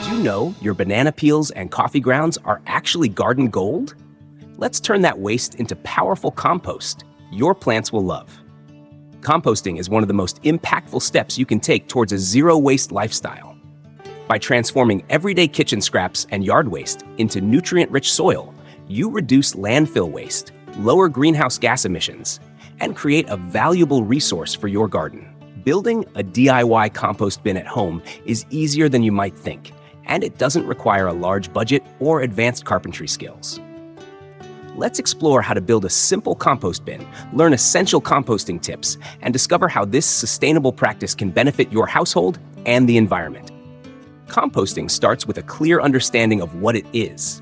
you know your banana peels and coffee grounds are actually garden gold? Let's turn that waste into powerful compost your plants will love. Composting is one of the most impactful steps you can take towards a zero-waste lifestyle. By transforming everyday kitchen scraps and yard waste into nutrient-rich soil, you reduce landfill waste, lower greenhouse gas emissions, and create a valuable resource for your garden. Building a DIY compost bin at home is easier than you might think, and it doesn't require a large budget or advanced carpentry skills. Let's explore how to build a simple compost bin, learn essential composting tips, and discover how this sustainable practice can benefit your household and the environment. Composting starts with a clear understanding of what it is: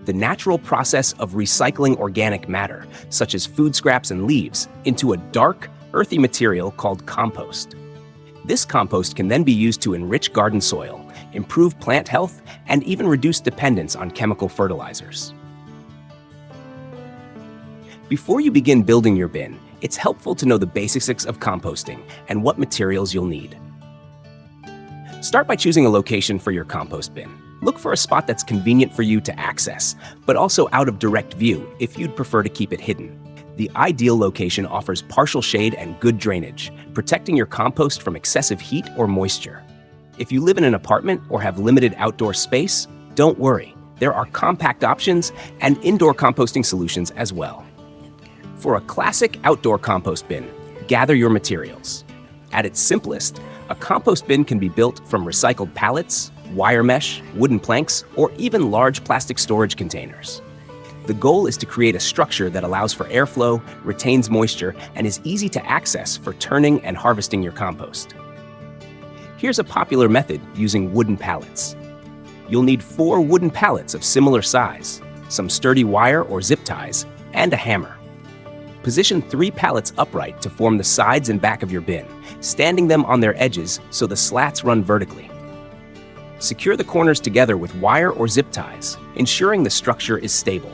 the natural process of recycling organic matter, such as food scraps and leaves, into a dark, earthy material called compost. This compost can then be used to enrich garden soil, improve plant health, and even reduce dependence on chemical fertilizers. Before you begin building your bin, it's helpful to know the basics of composting and what materials you'll need. Start by choosing a location for your compost bin. Look for a spot that's convenient for you to access, but also out of direct view if you'd prefer to keep it hidden. The ideal location offers partial shade and good drainage, protecting your compost from excessive heat or moisture. If you live in an apartment or have limited outdoor space, don't worry. There are compact options and indoor composting solutions as well. For a classic outdoor compost bin, gather your materials. At its simplest, a compost bin can be built from recycled pallets, wire mesh, wooden planks, or even large plastic storage containers. The goal is to create a structure that allows for airflow, retains moisture, and is easy to access for turning and harvesting your compost. Here's a popular method using wooden pallets. You'll need 4 wooden pallets of similar size, some sturdy wire or zip ties, and a hammer. Position 3 pallets upright to form the sides and back of your bin, standing them on their edges so the slats run vertically. Secure the corners together with wire or zip ties, ensuring the structure is stable.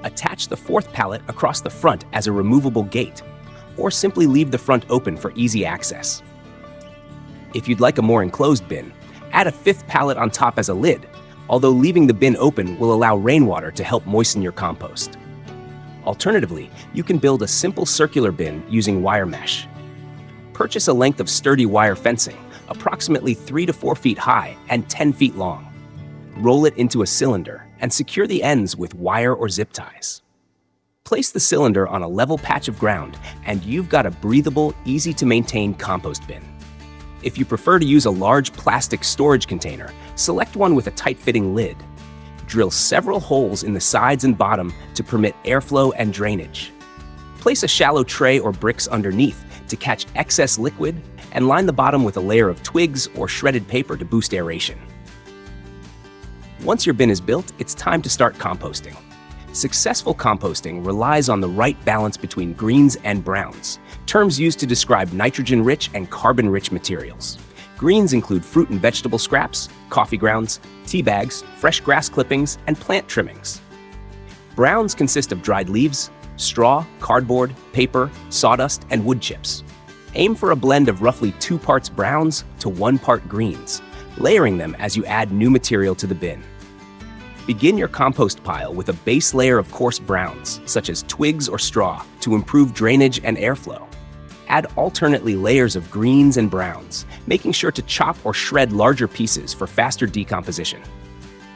Attach the 4th pallet across the front as a removable gate, or simply leave the front open for easy access. If you'd like a more enclosed bin, add a 5th pallet on top as a lid, although leaving the bin open will allow rainwater to help moisten your compost. Alternatively, you can build a simple circular bin using wire mesh. Purchase a length of sturdy wire fencing, approximately 3 to 4 feet high and 10 feet long. Roll it into a cylinder and secure the ends with wire or zip ties. Place the cylinder on a level patch of ground and you've got a breathable, easy-to-maintain compost bin. If you prefer to use a large plastic storage container, select one with a tight-fitting lid. Drill several holes in the sides and bottom to permit airflow and drainage. Place a shallow tray or bricks underneath to catch excess liquid and line the bottom with a layer of twigs or shredded paper to boost aeration. Once your bin is built, it's time to start composting. Successful composting relies on the right balance between greens and browns, terms used to describe nitrogen-rich and carbon-rich materials. Greens include fruit and vegetable scraps, coffee grounds, tea bags, fresh grass clippings, and plant trimmings. Browns consist of dried leaves, straw, cardboard, paper, sawdust, and wood chips. Aim for a blend of roughly 2 parts browns to 1 part greens, layering them as you add new material to the bin. Begin your compost pile with a base layer of coarse browns, such as twigs or straw, to improve drainage and airflow. Add alternately layers of greens and browns, making sure to chop or shred larger pieces for faster decomposition.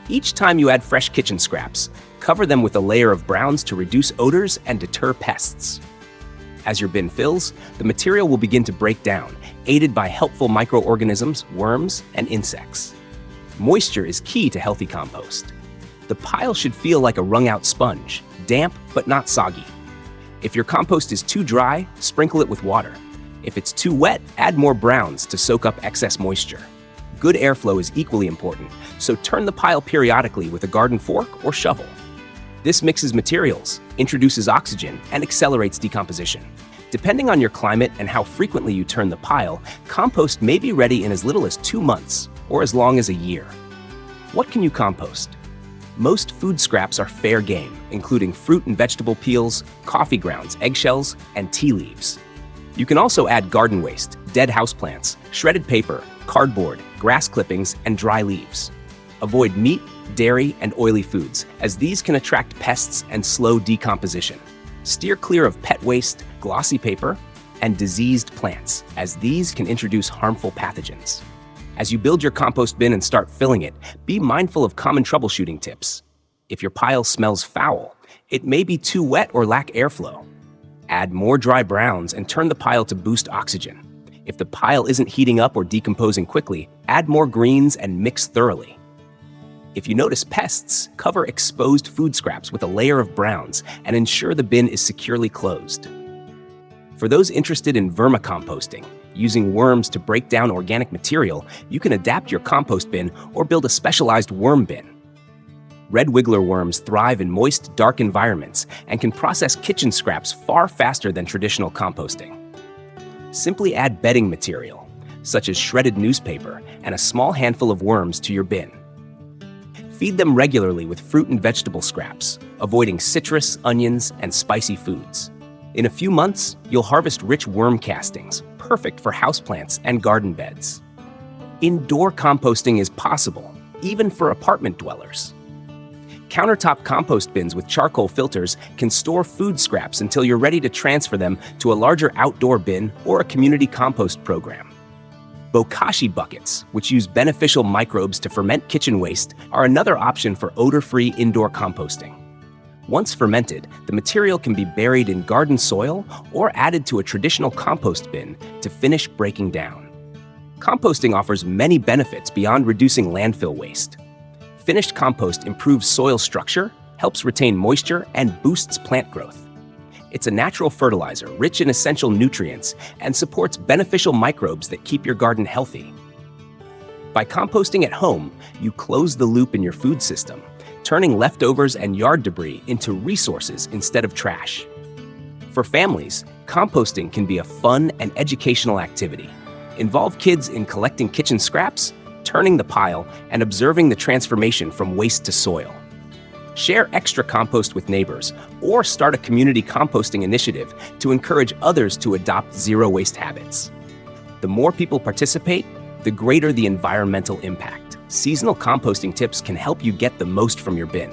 Each time you add fresh kitchen scraps, cover them with a layer of browns to reduce odors and deter pests. As your bin fills, the material will begin to break down, aided by helpful microorganisms, worms, and insects. Moisture is key to healthy compost. The pile should feel like a wrung-out sponge, damp but not soggy. If your compost is too dry, sprinkle it with water. If it's too wet, add more browns to soak up excess moisture. Good airflow is equally important, so turn the pile periodically with a garden fork or shovel. This mixes materials, introduces oxygen, and accelerates decomposition. Depending on your climate and how frequently you turn the pile, compost may be ready in as little as 2 months or as long as a year. What can you compost? Most food scraps are fair game, including fruit and vegetable peels, coffee grounds, eggshells, and tea leaves. You can also add garden waste, dead houseplants, shredded paper, cardboard, grass clippings, and dry leaves. Avoid meat, dairy, and oily foods, as these can attract pests and slow decomposition. Steer clear of pet waste, glossy paper, and diseased plants, as these can introduce harmful pathogens. As you build your compost bin and start filling it, be mindful of common troubleshooting tips. If your pile smells foul, it may be too wet or lack airflow. Add more dry browns and turn the pile to boost oxygen. If the pile isn't heating up or decomposing quickly, add more greens and mix thoroughly. If you notice pests, cover exposed food scraps with a layer of browns and ensure the bin is securely closed. For those interested in vermicomposting, using worms to break down organic material, you can adapt your compost bin or build a specialized worm bin. Red wiggler worms thrive in moist, dark environments and can process kitchen scraps far faster than traditional composting. Simply add bedding material, such as shredded newspaper, and a small handful of worms to your bin. Feed them regularly with fruit and vegetable scraps, avoiding citrus, onions, and spicy foods. In a few months, you'll harvest rich worm castings, perfect for houseplants and garden beds. Indoor composting is possible, even for apartment dwellers. Countertop compost bins with charcoal filters can store food scraps until you're ready to transfer them to a larger outdoor bin or a community compost program. Bokashi buckets, which use beneficial microbes to ferment kitchen waste, are another option for odor-free indoor composting. Once fermented, the material can be buried in garden soil or added to a traditional compost bin to finish breaking down. Composting offers many benefits beyond reducing landfill waste. Finished compost improves soil structure, helps retain moisture, and boosts plant growth. It's a natural fertilizer rich in essential nutrients and supports beneficial microbes that keep your garden healthy. By composting at home, you close the loop in your food system, turning leftovers and yard debris into resources instead of trash. For families, composting can be a fun and educational activity. Involve kids in collecting kitchen scraps, turning the pile, and observing the transformation from waste to soil. Share extra compost with neighbors, or start a community composting initiative to encourage others to adopt zero-waste habits. The more people participate, the greater the environmental impact. Seasonal composting tips can help you get the most from your bin.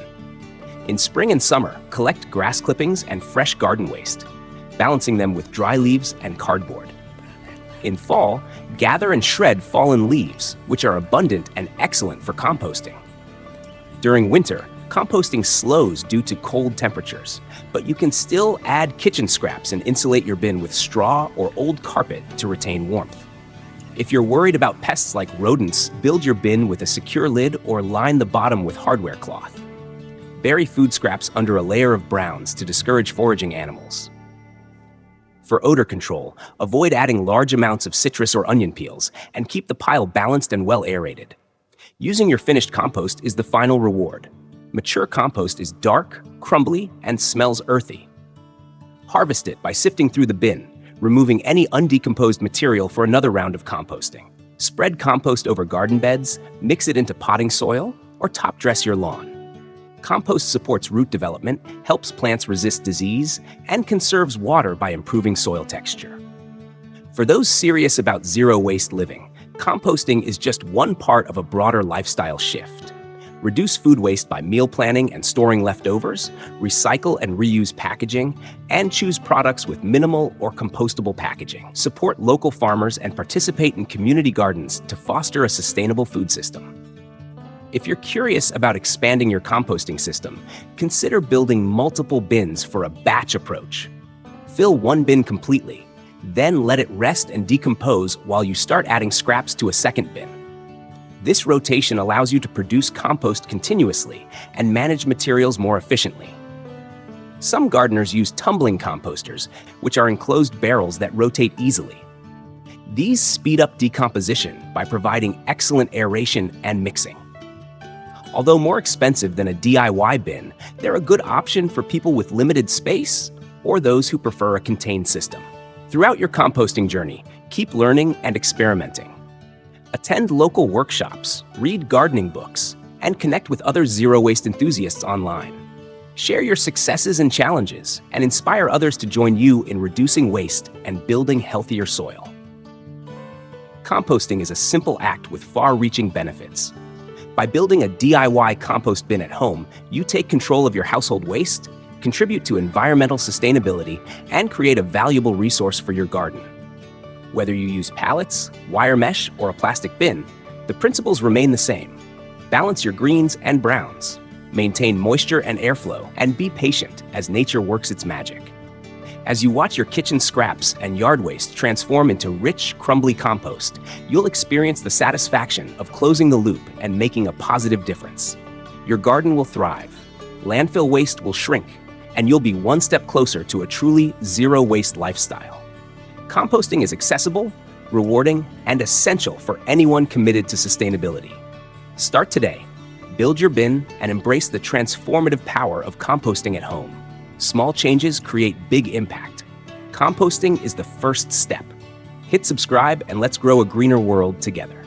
In spring and summer, collect grass clippings and fresh garden waste, balancing them with dry leaves and cardboard. In fall, gather and shred fallen leaves, which are abundant and excellent for composting. During winter, composting slows due to cold temperatures, but you can still add kitchen scraps and insulate your bin with straw or old carpet to retain warmth. If you're worried about pests like rodents, build your bin with a secure lid or line the bottom with hardware cloth. Bury food scraps under a layer of browns to discourage foraging animals. For odor control, avoid adding large amounts of citrus or onion peels and keep the pile balanced and well aerated. Using your finished compost is the final reward. Mature compost is dark, crumbly, and smells earthy. Harvest it by sifting through the bin, removing any undecomposed material for another round of composting. Spread compost over garden beds, mix it into potting soil, or top dress your lawn. Compost supports root development, helps plants resist disease, and conserves water by improving soil texture. For those serious about zero-waste living, composting is just one part of a broader lifestyle shift. Reduce food waste by meal planning and storing leftovers, recycle and reuse packaging, and choose products with minimal or compostable packaging. Support local farmers and participate in community gardens to foster a sustainable food system. If you're curious about expanding your composting system, consider building multiple bins for a batch approach. Fill one bin completely, then let it rest and decompose while you start adding scraps to a second bin. This rotation allows you to produce compost continuously and manage materials more efficiently. Some gardeners use tumbling composters, which are enclosed barrels that rotate easily. These speed up decomposition by providing excellent aeration and mixing. Although more expensive than a DIY bin, they're a good option for people with limited space or those who prefer a contained system. Throughout your composting journey, keep learning and experimenting. Attend local workshops, read gardening books, and connect with other zero-waste enthusiasts online. Share your successes and challenges, and inspire others to join you in reducing waste and building healthier soil. Composting is a simple act with far-reaching benefits. By building a DIY compost bin at home, you take control of your household waste, contribute to environmental sustainability, and create a valuable resource for your garden. Whether you use pallets, wire mesh, or a plastic bin, the principles remain the same. Balance your greens and browns, maintain moisture and airflow, and be patient as nature works its magic. As you watch your kitchen scraps and yard waste transform into rich, crumbly compost, you'll experience the satisfaction of closing the loop and making a positive difference. Your garden will thrive, landfill waste will shrink, and you'll be one step closer to a truly zero-waste lifestyle. Composting is accessible, rewarding, and essential for anyone committed to sustainability. Start today. Build your bin and embrace the transformative power of composting at home. Small changes create big impact. Composting is the first step. Hit subscribe and let's grow a greener world together.